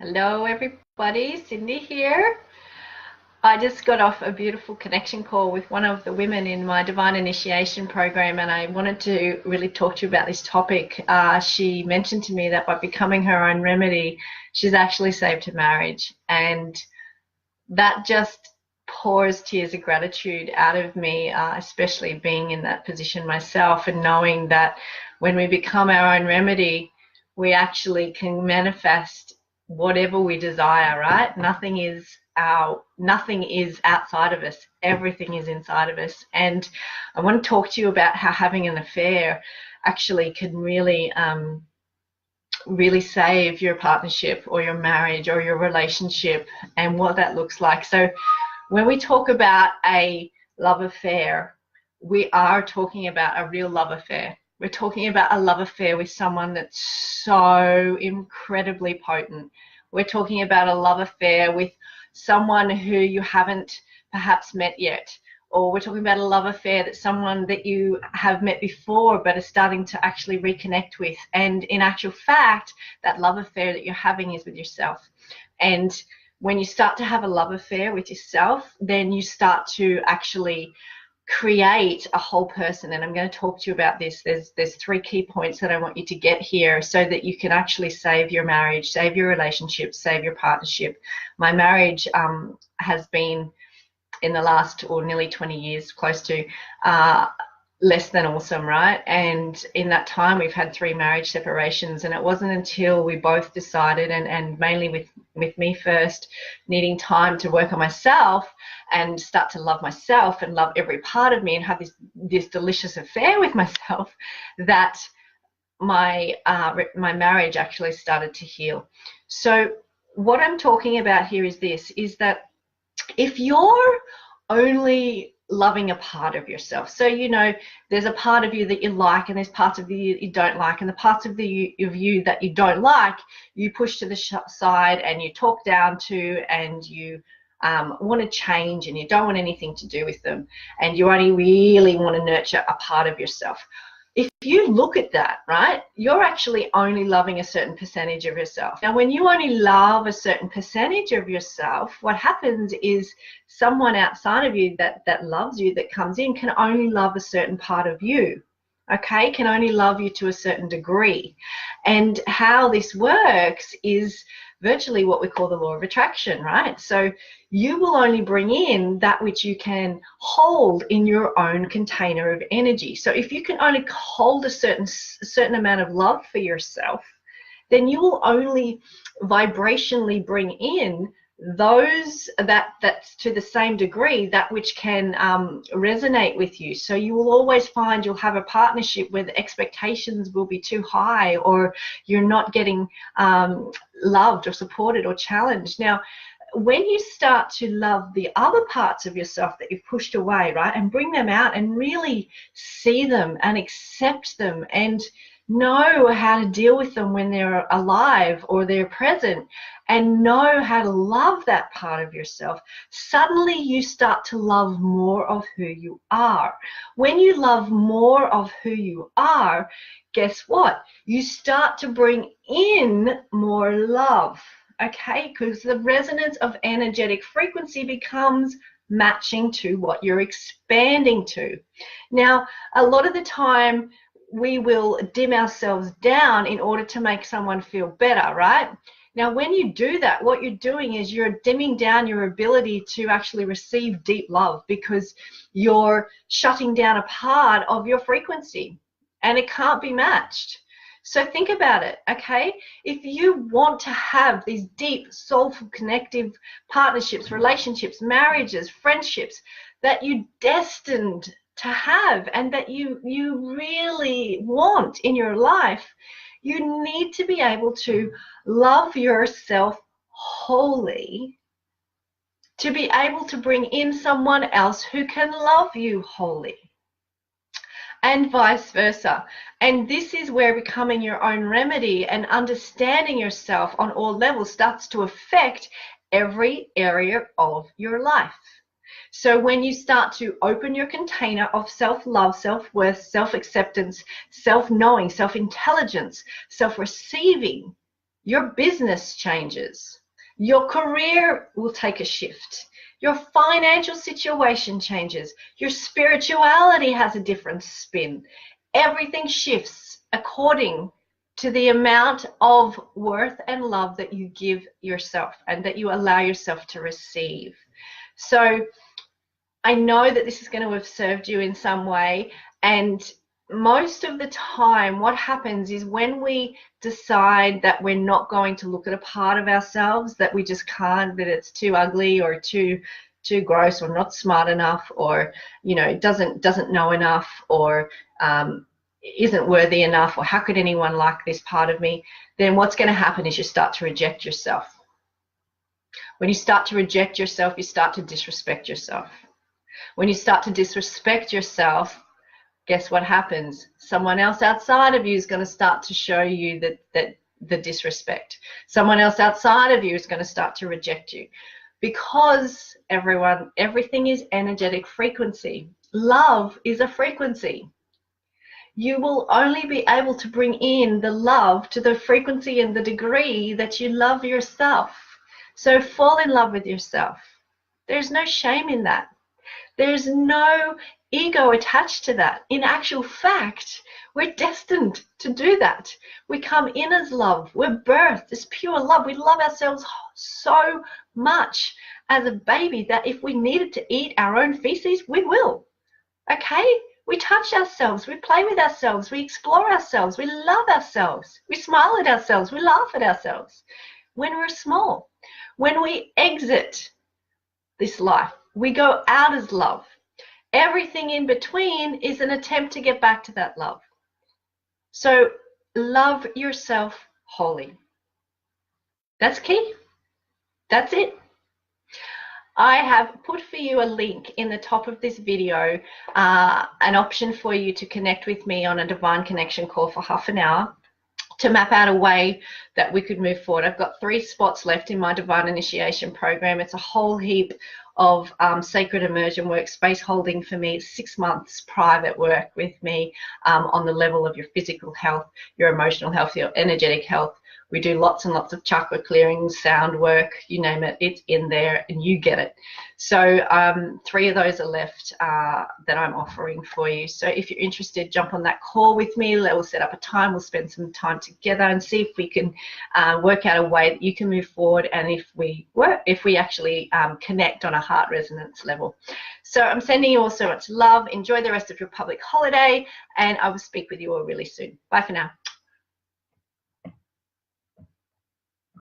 Hello, everybody. Cindy here. I just got off a beautiful connection call with one of the women in my Divine Initiation program, and I wanted to really talk to you about this topic. She mentioned to me that by becoming her own remedy, she's actually saved her marriage, and that just pours tears of gratitude out of me, especially being in that position myself and knowing that when we become our own remedy, we actually can manifest whatever we desire, right? Nothing is outside of us. Everything is inside of us. And I want to talk to you about how having an affair actually can really save your partnership or your marriage or your relationship and what that looks like. So when we talk about a love affair, we are talking about a real love affair. We're talking about a love affair with someone that's so incredibly potent. We're talking about a love affair with someone who you haven't perhaps met yet. Or we're talking about a love affair that's someone that you have met before but are starting to actually reconnect with. And in actual fact, that love affair that you're having is with yourself. And when you start to have a love affair with yourself, then you start to actually create a whole person. And I'm going to talk to you about this. There's three key points that I want you to get here so that you can actually save your marriage, save your relationship, save your partnership. My marriage has been, in the last or nearly 20 years, close to, less than awesome, right? And in that time, we've had 3 marriage separations, and it wasn't until we both decided, and mainly with me first, needing time to work on myself and start to love myself and love every part of me and have this delicious affair with myself, that my marriage actually started to heal. So what I'm talking about here is that if you're only loving a part of yourself, so there's a part of you that you like and there's parts of you that you don't like, and the parts of you that you don't like you push to the side and you talk down to, and you want to change, and you don't want anything to do with them, and you only really want to nurture a part of yourself. If you look at that, right, you're actually only loving a certain percentage of yourself. Now, when you only love a certain percentage of yourself, what happens is someone outside of you that loves you, that comes in, can only love a certain part of you, okay, can only love you to a certain degree. And how this works is virtually what we call the law of attraction, right? So you will only bring in that which you can hold in your own container of energy. So if you can only hold a certain amount of love for yourself, then you will only vibrationally bring in those that's to the same degree, that which can resonate with you. So you will always find you'll have a partnership where the expectations will be too high, or you're not getting loved or supported or challenged. Now, when you start to love the other parts of yourself that you've pushed away, right, and bring them out and really see them and accept them and know how to deal with them when they're alive or they're present, and know how to love that part of yourself, suddenly you start to love more of who you are. When you love more of who you are, guess what? You start to bring in more love, okay? Because the resonance of energetic frequency becomes matching to what you're expanding to. Now, a lot of the time, we will dim ourselves down in order to make someone feel better, right? Now, when you do that, what you're doing is you're dimming down your ability to actually receive deep love, because you're shutting down a part of your frequency and it can't be matched. So think about it, okay? If you want to have these deep, soulful, connective partnerships, relationships, marriages, friendships that you're destined to have and that you really want in your life, you need to be able to love yourself wholly to be able to bring in someone else who can love you wholly, and vice versa. And this is where becoming your own remedy and understanding yourself on all levels starts to affect every area of your life. So when you start to open your container of self-love, self-worth, self-acceptance, self-knowing, self-intelligence, self-receiving, Your business changes. Your career will take a shift. Your financial situation changes. Your spirituality has a different spin. Everything shifts according to the amount of worth and love that you give yourself and that you allow yourself to receive. So I know that this is going to have served you in some way, and most of the time what happens is when we decide that we're not going to look at a part of ourselves that we just can't, that it's too ugly or too gross or not smart enough, or doesn't know enough, or isn't worthy enough, or how could anyone like this part of me, then what's going to happen is you start to reject yourself. When you start to reject yourself, you start to disrespect yourself. When you start to disrespect yourself, guess what happens? Someone else outside of you is going to start to show you that the disrespect. Someone else outside of you is going to start to reject you, because everything is energetic frequency. Love is a frequency. You will only be able to bring in the love to the frequency and the degree that you love yourself. So fall in love with yourself. There's no shame in that. There's no ego attached to that. In actual fact, we're destined to do that. We come in as love. We're birthed as pure love. We love ourselves so much as a baby that if we needed to eat our own feces, we will. Okay? We touch ourselves. We play with ourselves. We explore ourselves. We love ourselves. We smile at ourselves. We laugh at ourselves when we're small. When we exit this life, we go out as love. Everything in between is an attempt to get back to that love. So love yourself wholly. That's key. That's it. I have put for you a link in the top of this video, an option for you to connect with me on a divine connection call for half an hour to map out a way that we could move forward. I've got 3 spots left in my divine initiation program. It's a whole heap of sacred immersion work, space holding for me, 6 months private work with me on the level of your physical health, your emotional health, your energetic health. We do lots and lots of chakra clearing, sound work, you name it, it's in there and you get it. So 3 of those are left that I'm offering for you. So if you're interested, jump on that call with me. We'll set up a time. We'll spend some time together and see if we can work out a way that you can move forward, and if we actually connect on a heart resonance level. So I'm sending you all so much love. Enjoy the rest of your public holiday, and I will speak with you all really soon. Bye for now.